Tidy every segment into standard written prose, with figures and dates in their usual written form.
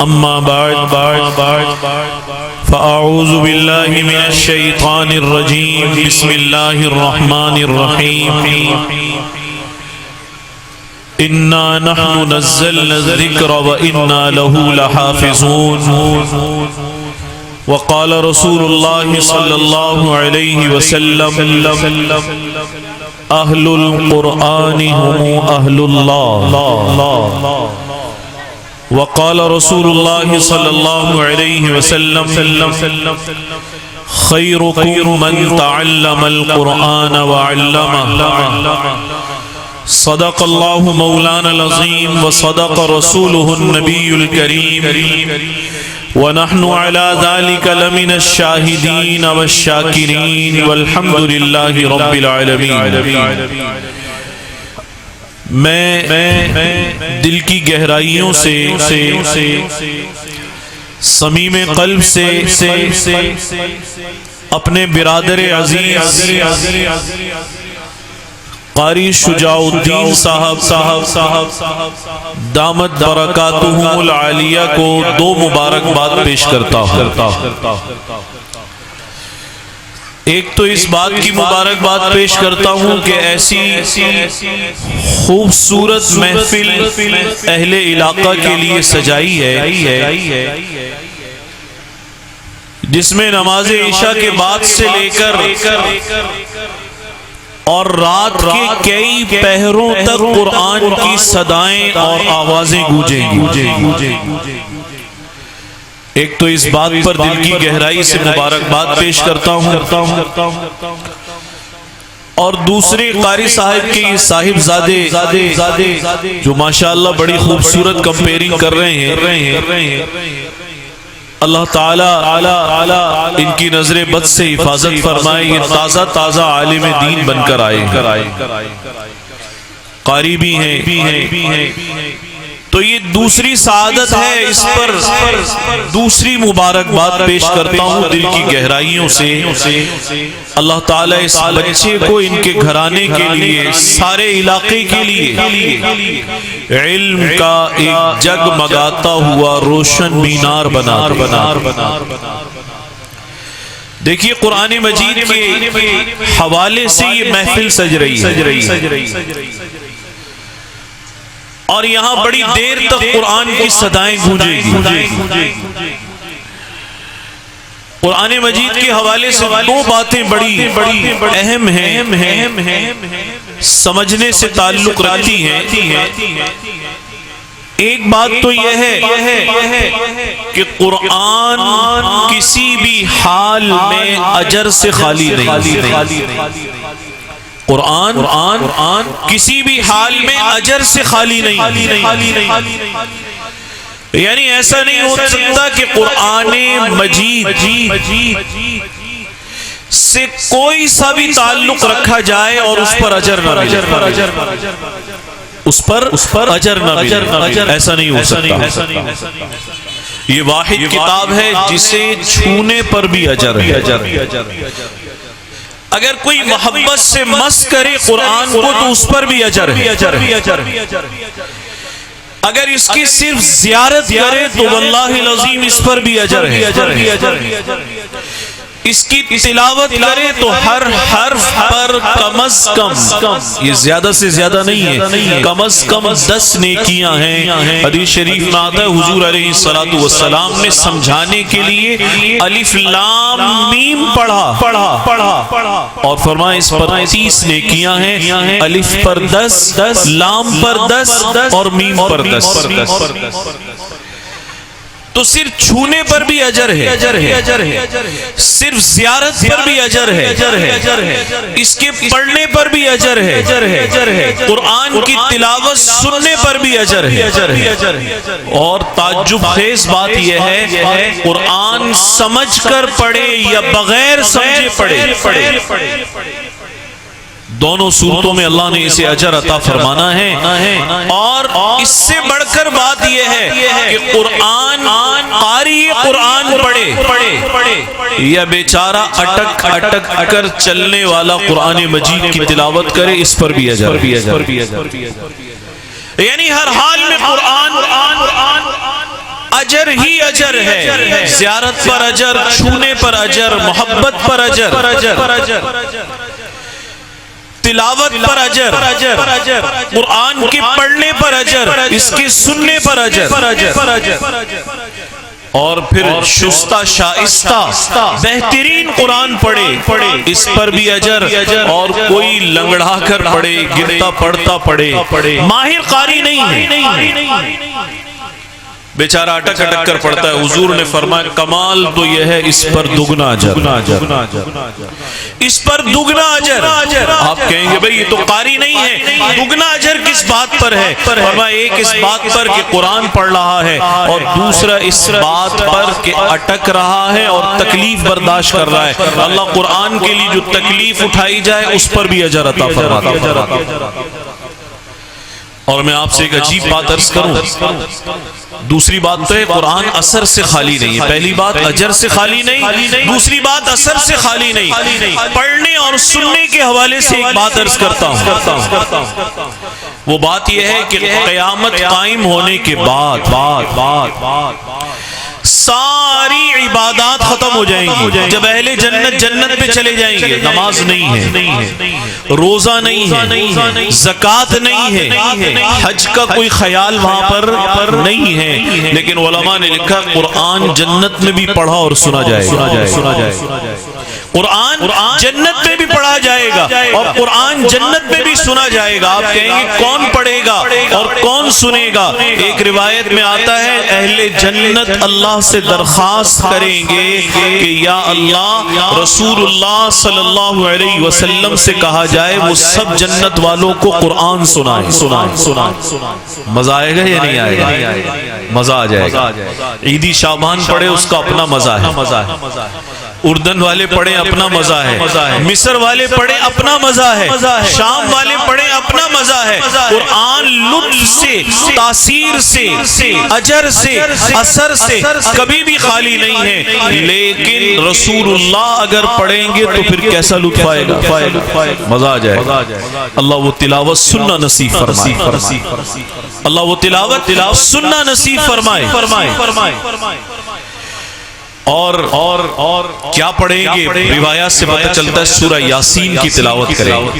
أما بعد فأعوذ بالله من الشيطان الرجيم بسم الله الرحمن الرحيم إنا نحن نزلنا الذكر وإنا له لحافظون وقال رسول الله صلى الله عليه وسلم أهل القرآن هم أهل الله وقال رسول الله صلى الله عليه وسلم خيركم من تعلم القرآن وعلمه صدق الله مولانا العظيم وصدق رسوله النبي الكريم ونحن على ذلك لمن الشاهدين والشاكرين والحمد لله رب العالمين۔ میں دل کی گہرائیوں سے صمیم قلب سے اپنے برادر عزیز قاری شجاع الدین صاحب دامت برکاتہم العالیہ کو دو مبارکباد پیش کرتا ہوں۔ ایک تو اس بات کی مبارکباد پیش کرتا ہوں کہ ایسی خوبصورت محفل اہل علاقہ کے لیے سجائی ہے جس میں نماز عشاء کے بعد سے لے کر اور رات کے کئی پہروں تک قرآن کی صدائیں اور آوازیں گونجیں۔ ایک تو اس بات پر دل کی گہرائی سے مبارکباد پیش کرتا ہوں، اور دوسرے قاری صاحب کی صاحبزادے جو ماشاءاللہ بڑی خوبصورت کمپیرنگ کر رہے ہیں، اللہ تعالی ان کی نظر بد سے حفاظت فرمائے، یہ تازہ عالم دین بن کر آئے، قاری بھی ہیں، تو یہ دوسری سعادت ہے۔ اس پر دوسری مبارکباد پیش کرتا ہوں دل کی گہرائیوں سے۔ اللہ تعالیٰ اس بچے کو ان کے گھرانے کے لیے، سارے علاقے کے لیے علم کا ایک جگمگاتا ہوا روشن مینار بنا۔ دیکھیے قرآن مجید کے حوالے سے یہ محفل سج رہی ہے، اور یہاں بڑی دیر تک قرآن کی صدائیں گونجیں گی۔ قرآن مجید کے حوالے سے دو باتیں بڑی اہم ہیں، سمجھنے سے تعلق رکھتی ہیں۔ ایک بات تو یہ ہے کہ قرآن کسی بھی حال میں اجر سے خالی نہیں۔ قرآن کسی بھی حال میں اجر سے خالی نہیں، یعنی ایسا نہیں ہو سکتا کہ قرآن مجید سے کوئی سا بھی تعلق رکھا جائے اور اس پر اجر نہ ملے، اس پر اجر نہ ملے، ایسا نہیں ہو سکتا۔ یہ واحد کتاب ہے جسے چھونے پر بھی اجر ہے۔ اگر کوئی محبت سے مس کرے قرآن کو تو اس پر بھی اجر ہے، اگر اس کی صرف زیارت کرے تو واللہ العظیم اس پر بھی اجر ہے، اس کی تلاوت کرے تو ہر حرف پر کم از کم، یہ زیادہ سے زیادہ نہیں ہے، کم از کم 10 نیکیاں ہیں۔ حدیث شریف میں آتا ہے حضور علیہ السلام نے سمجھانے کے لیے الف لام میم پڑھا اور فرمایا اس پر 30 نیکیاں ہیں، الف پر 10، لام پر 10 اور میم پر 10۔ تو صرف چھونے پر بھی اجر ہے، صرف زیارت پر بھی اجر ہے، اس کے پڑھنے پر بھی اجر ہے، قرآن کی تلاوت سننے پر بھی اجر ہے۔ اور تعجب خیز بات یہ ہے قرآن سمجھ کر پڑھے یا بغیر سمجھے پڑھے، دونوں صورتوں میں اللہ نے اسے اجر عطا فرمانا ہے۔ اور اس سے بڑھ کر بات یہ ہے کہ قاری قرآن پڑھے یا بیچارہ اٹک کر چلنے والا قرآن مجید کی تلاوت کرے، اس پر بھی اجر۔ یعنی ہر حال میں قرآن اجر ہی اجر ہے، زیارت پر اجر، چھونے پر اجر، محبت پر اجر، تلاوت پر اجر، قرآن کے پڑھنے پر اجر، اس کے سننے پر اجر، اور پھر شستہ شائستہ بہترین قرآن پڑھے اس پر بھی اجر، اور کوئی لنگڑا کر پڑھے، گرتا پڑھتا پڑھے، ماہر قاری نہیں ہے، بیچارہ اٹک اٹک کر پڑھتا ہے، حضور نے فرمایا کمال تو یہ ہے اس پر دگنا اجر، اس پر دگنا اجر۔ آپ کہیں گے بھئی یہ تو قاری نہیں ہے، دگنا اجر کس بات پر ہے؟ فرمایا ایک اس بات پر کہ قرآن پڑھ رہا ہے، اور دوسرا اس بات پر کہ اٹک رہا ہے اور تکلیف برداشت کر رہا ہے، اللہ قرآن کے لیے جو تکلیف اٹھائی جائے اس پر بھی اجر عطا فرماتا ہے۔ اور میں آپ سے ایک عجیب بات عرض کروں، دوسری بات تو ہے قرآن اثر سے خالی نہیں ہے، پہلی بات اجر سے خالی نہیں، دوسری بات اثر سے خالی نہیں۔ پڑھنے اور سننے کے حوالے سے ایک بات عرض کرتا ہوں، وہ بات یہ ہے کہ قیامت قائم ہونے کے بعد ساری عبادات ختم ہو جائیں گی، جب اہل جنت جنت پہ چلے جائیں گے، نماز نہیں ہے، روزہ نہیں ہے، زکوٰۃ نہیں ہے، حج کا کوئی خیال وہاں پر نہیں ہے، لیکن علماء نے لکھا قرآن جنت میں بھی پڑھا اور سنا جائے گا، قرآن جنت میں بھی پڑھا جائے گا اور قرآن جنت میں بھی سنا جائے گا۔ آپ کہیں گے کون پڑھے گا اور کون سنے گا؟ ایک روایت میں آتا ہے اہل جنت اللہ سے درخواست کریں گے کہ یا اللہ رسول اللہ صلی اللہ علیہ وسلم سے کہا جائے وہ سب جنت والوں کو قرآن سنائیں۔ مزہ آئے گا یا نہیں آئے گا؟ مزہ آ جائے گا۔ عیدی شعبان پڑھے اس کا اپنا مزہ ہے، اردن والے پڑھے اپنا مزہ ہے، مصر والے پڑھے اپنا مزہ ہے، شام والے پڑھے اپنا مزہ ہے۔ قرآن لطف سے، تاثیر سے، اجر سے، اثر سے کبھی بھی خالی نہیں ہے، لیکن رسول اللہ اگر پڑھیں گے تو پھر کیسا لطف آئے گا، مزہ آ جائے گا۔ اللہ وہ تلاوت سننا نصیب فرمائے، اللہ وہ تلاوت سننا نصیب فرمائے۔ اور کیا پڑھیں گے؟ روایات سے پتہ چلتا ہے سورہ یاسین کی تلاوت کریں گے،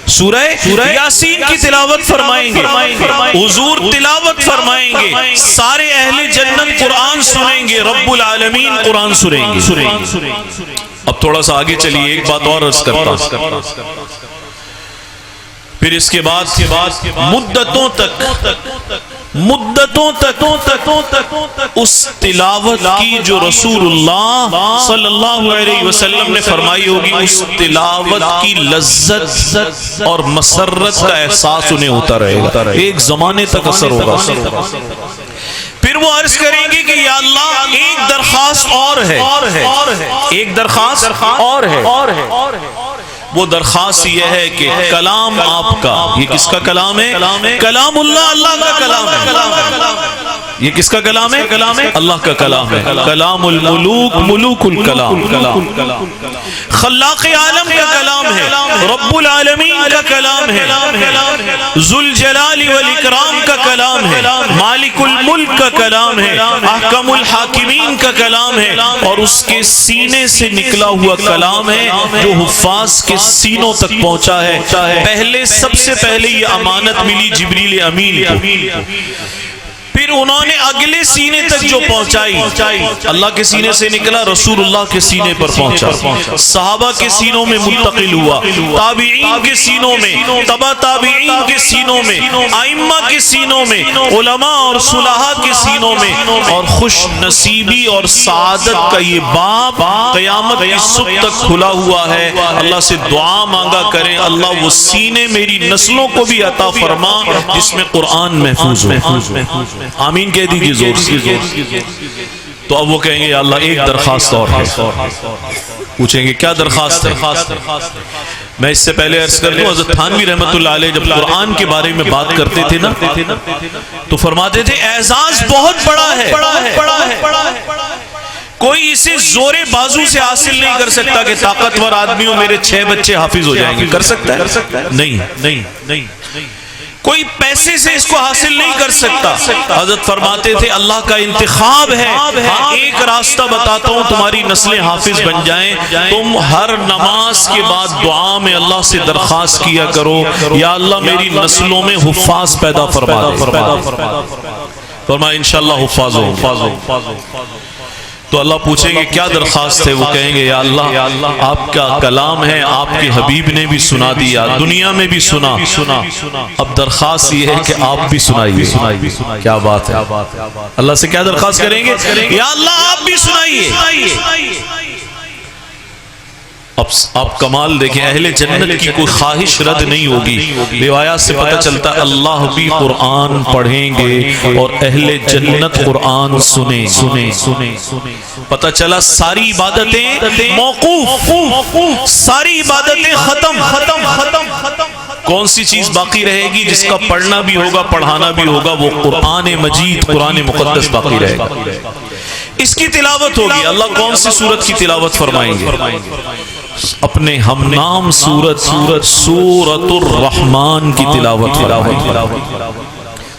سورہ یاسین کی تلاوت فرمائیں گے، حضور تلاوت فرمائیں گے، سارے اہل جنت قرآن سنیں گے، رب العالمین قرآن سنیں گے۔ اب تھوڑا سا آگے چلیے، ایک بات اور عرض کرتا ہوں، پھر اس کے بعد مدتوں تک اس تلاوت کی جو رسول اللہ صلی اللہ علیہ وسلم نے فرمائی ہوگی، اس تلاوت کی لذت اور مسرت کا احساس انہیں ہوتا رہے گا، ایک زمانے تک اثر ہوگا۔ پھر وہ عرض کریں گے کہ یا اللہ ایک درخواست اور ہے، ایک درخواست اور ہے۔ وہ درخواست یہ ہے کہ کلام آپ کا، یہ کس کا کلام ہے؟ کلام اللہ، اللہ کا کلام ہے۔ یہ کس کا کلام ہے؟ اللہ کا کلام ہے۔ کلام الملوک، ملوک الکلام، خلاق عالم کا کلام ہے، رب العالمین کا کلام ہے، ذوالجلال والاکرام کا کلام ہے، مالک الملک کا کلام ہے، احکم الحاکمین کا کلام ہے، اور اس کے سینے سے نکلا ہوا کلام ہے جو حفاظ کے سینوں تک پہنچا ہے۔ پہلے سب سے پہلے یہ امانت ملی جبریل امین کو، پھر انہوں نے اگلے سینے تک جو پہنچائی، اللہ کے سینے سے نکلا، رسول اللہ کے سینے پر پہنچا، صحابہ کے سینوں میں منتقل ہوا، تابعین کے سینوں میں، تبع تابعین کے سینوں میں، ائمہ کے سینوں میں، علماء اور صلحاء کے سینوں میں، اور خوش نصیبی اور سعادت کا یہ باب قیامت کی صبح تک کھلا ہوا ہے۔ اللہ سے دعا مانگا کریں اللہ وہ سینے میری نسلوں کو بھی عطا فرما جس میں قرآن محفوظ ہو۔ آمین کہہ دیجئے زور سے۔ تو اب وہ کہیں گے یا اللہ ایک درخواست اور ہے۔ پوچھیں گے کیا درخواست ہے؟ میں اس سے پہلے عرض کر دوں، حضرت تھانوی رحمت اللہ علیہ جب قرآن کے بارے میں بات کرتے تھے نا تو فرماتے تھے اعزاز بہت بڑا ہے، کوئی اسے زور بازو سے حاصل نہیں کر سکتا کہ طاقتور آدمیوں میرے 6 بچے حافظ ہو جائیں گے، کر سکتا ہے؟ نہیں۔ کوئی پیسے سے اس کو حاصل نہیں کر سکتا۔ حضرت فرماتے تھے اللہ کا انتخاب ہے۔ ایک راستہ بتاتا ہوں تمہاری نسلیں حافظ بن جائیں، تم ہر نماز کے بعد دعا میں اللہ سے درخواست کیا کرو یا اللہ میری نسلوں میں حفاظ پیدا فرما دے۔ فرمایا انشاءاللہ حفاظ ہو۔ تو اللہ پوچھیں گے کیا درخواست ہے؟ وہ کہیں گے یا اللہ آپ کا کلام ہے، آپ کے حبیب نے بھی سنا دیا، دنیا میں بھی سنا، اب درخواست یہ ہے کہ آپ بھی سنائیے۔ کیا بات ہے! اللہ سے کیا درخواست کریں گے؟ یا اللہ آپ بھی سنائیے۔ اب کمال دیکھیں، اہل جنت کی کوئی خواہش رد نہیں ہوگی۔ روایات سے پتہ چلتا ہے اللہ بھی قرآن پڑھیں گے اور اہل جنت قرآن سنیں۔ پتہ چلا ساری عبادتیں موقوف، ساری عبادتیں ختم۔ کون سی چیز باقی رہے گی جس کا پڑھنا بھی ہوگا، پڑھانا بھی ہوگا؟ وہ قرآن مجید، قرآن مقدس باقی رہے گا۔ اس کی تلاوت ہوگی۔ اللہ کون سی سورت کی تلاوت فرمائیں گے؟ اپنے ہم نام سورت سورۃ الرحمن کی تلاوت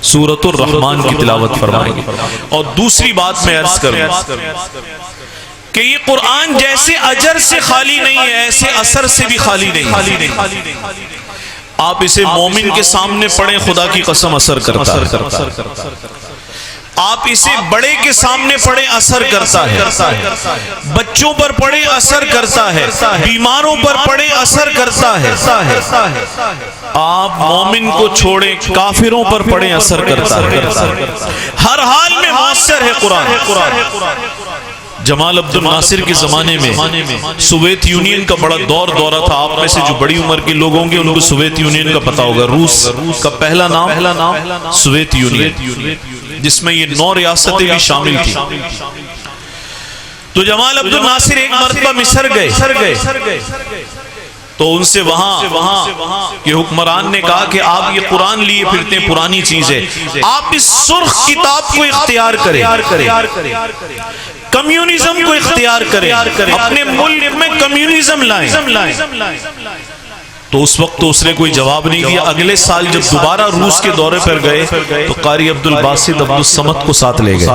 سورۃ الرحمن کی تلاوت فرمائیں گے۔ اور دوسری بات میں عرض کروں کہ یہ قرآن جیسے اجر سے خالی نہیں ہے، ایسے اثر سے بھی خالی نہیں۔ آپ اسے مومن کے سامنے پڑھیں، خدا کی قسم اثر کرتا ہے۔ آپ اسے بڑے کے سامنے پڑھیں، اثر کرتا ہے۔ بچوں پر پڑھیں، اثر کرتا ہے۔ بیماروں پر پڑھیں، اثر کرتا ہے۔ آپ مومن کو چھوڑیں، کافروں پر پڑھیں، اثر کرتا ہے۔ ہر حال میں مؤثر ہے قرآن۔ جمال عبد الناصر کے زمانے میں سوویت یونین کا بڑا دورہ تھا۔ آپ میں سے جو بڑی عمر کے لوگ ہوں گے ان کو سوویت یونین کا پتا ہوگا۔ روس کا پہلا نام سوویت یونین، جس میں یہ 9 ریاستیں بھی شامل تھی۔ تو جمال عبد الناصر ایک مرتبہ مصر گئے، تو ان سے وہاں کے حکمران نے کہا کہ آپ یہ قرآن لیے پھرتے ہیں، پرانی چیز ہے، آپ اس سرخ کتاب کو اختیار کریں، کمیونزم کو اختیار کریں، اپنے ملک میں کمیونزم لائیں۔ تو اس وقت تو اس نے کوئی جواب نہیں دیا۔ اگلے سال جب دوبارہ روس کے دورے پر گئے تو قاری عبد الباسط عبد الصمد کو ساتھ لے گئے،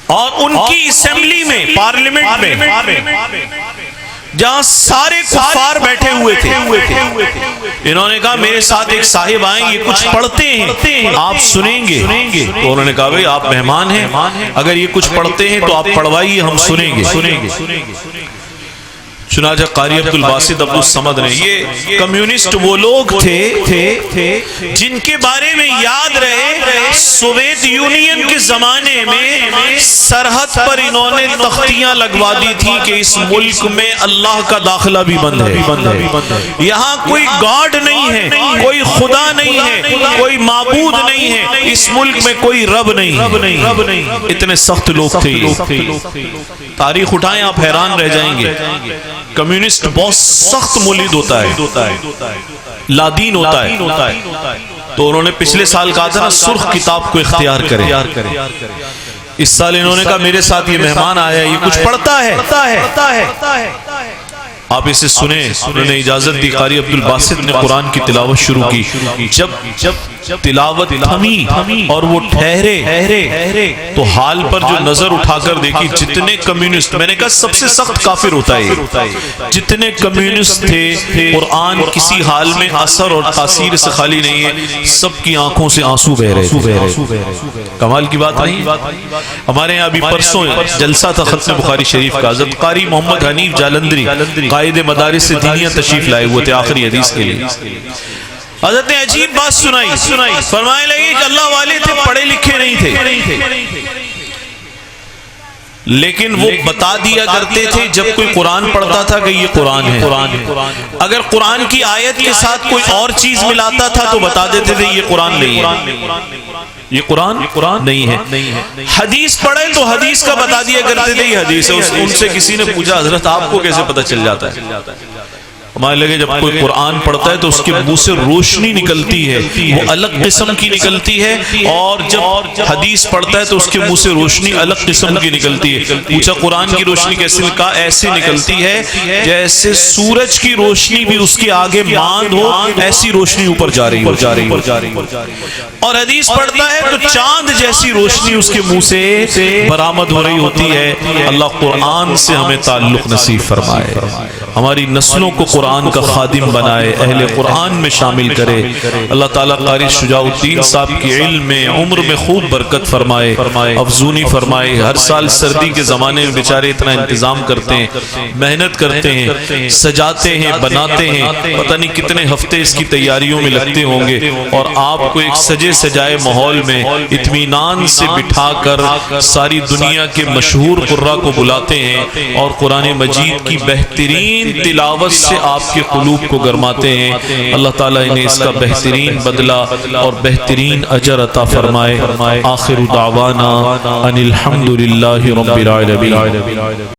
اور ان کی اسمبلی میں، پارلیمنٹ میں، جہاں سارے کفار بیٹھے ہوئے تھے، انہوں نے کہا میرے ساتھ ایک صاحب آئیں، یہ کچھ پڑھتے ہیں، آپ سنیں گے؟ تو انہوں نے کہا بھئی آپ مہمان ہیں، اگر یہ کچھ پڑھتے ہیں تو آپ پڑھوائیے، ہم سنیں گے۔ چنانچہ قاری عبد الباسط عبد الصمد نے، یہ کمیونسٹ وہ لوگ تھے جن کے بارے میں یاد رہے سوویت یونین کے زمانے میں سرحد پر انہوں نے تختیاں لگوا دی تھی کہ اس ملک میں اللہ کا داخلہ بھی بند ہے، یہاں کوئی گاڈ نہیں ہے، کوئی خدا نہیں ہے، کوئی معبود نہیں ہے، اس ملک میں کوئی رب نہیں۔ اتنے سخت لوگ تھے۔ تاریخ اٹھائیں آپ حیران رہ جائیں گے۔ کمیونسٹ بہت سخت مولد ہوتا ہے، لادین ہوتا ہے۔ تو انہوں نے پچھلے سال کہا تھا نا سرخ کتاب کو اختیار کریں، اس سال انہوں نے کہا میرے ساتھ یہ مہمان آیا، یہ کچھ پڑھتا ہے، آپ اسے سنیں۔ انہوں نے اجازت دی، قاری عبد الباسط نے قرآن کی تلاوت شروع کی۔ جب تلاوت تھمی اور وہ ٹھہرے تو حال پر جو نظر اٹھا کر دیکھی، جتنے کمیونسٹ، میں نے کہا سب سے سخت کافر ہوتا ہے، جتنے کمیونسٹ تھے، قرآن کسی حال میں اثر اور تاثیر سے خالی نہیں ہے، سب کی آنکھوں سے آنسو بہ رہے تھے۔ کمال کی بات نہیں؟ ہمارے یہاں ابھی پرسوں جلسہ تھا ختم بخاری شریف کا، حضرت قاری محمد حنیف جالندری قائد مدارس سے دینیاں تشریف لائے ہوئے تھے آخری حدیث کے لیے۔ حضرت نے عجیب بات سنائی، فرمانے لگے کہ اللہ والے تھے، پڑھے لکھے نہیں تھے، لیکن وہ بتا دیا کرتے تھے جب کوئی قرآن پڑھتا تھا کہ یہ قرآن ہے۔ اگر قرآن کی آیت کے ساتھ کوئی اور چیز ملاتا تھا تو بتا دیتے تھے یہ قرآن نہیں ہے، یہ قرآن نہیں ہے۔ حدیث پڑھے تو حدیث کا بتا دیا کرتے تھے یہ حدیث ہے۔ ان سے کسی نے پوچھا حضرت آپ کو کیسے پتہ چل جاتا ہے؟ ہمارے لگے جب کوئی قرآن پڑھتا ہے تو اس کے منہ سے روشنی نکلتی ہے، وہ الگ قسم کی نکلتی ہے، اور جب حدیث پڑھتا ہے تو اس کے منہ سے روشنی الگ قسم کی نکلتی ہے۔ پوچھا قرآن کی روشنی کیسے؟ کہا ایسے نکلتی ہے جیسے سورج کی روشنی بھی اس کے آگے ماند ہو، ایسی روشنی اوپر جا رہی ہو۔ اور حدیث پڑھتا ہے تو چاند جیسی روشنی اس کے منہ سے برآمد ہو رہی ہوتی ہے۔ اللہ قرآن سے ہمیں تعلق نصیب فرمائے، ہماری نسلوں کو قرآن کا خادم بنائے، اہل قرآن میں شامل کرے۔ اللہ تعالیٰ قاری شجاع الدین صاحب کی علم میں، عمر میں خوب برکت فرمائے، افزونی فرمائے۔ ہر سال سردی کے زمانے میں بیچارے اتنا انتظام کرتے ہیں، محنت کرتے ہیں، سجاتے ہیں، بناتے ہیں، پتہ نہیں کتنے ہفتے اس کی تیاریوں میں لگتے ہوں گے، اور آپ کو ایک سجے سجائے ماحول میں اطمینان سے بٹھا کر ساری دنیا کے مشہور قراء کو بلاتے ہیں، اور قرآن مجید کی بہترین تلاوت سے آپ کے قلوب کو گرماتے ہیں۔ اللہ تعالیٰ انہیں اس کا بہترین بدلہ اور بہترین اجر عطا فرمائے۔ آخر دعوانا ان الحمد للہ رب العالمین۔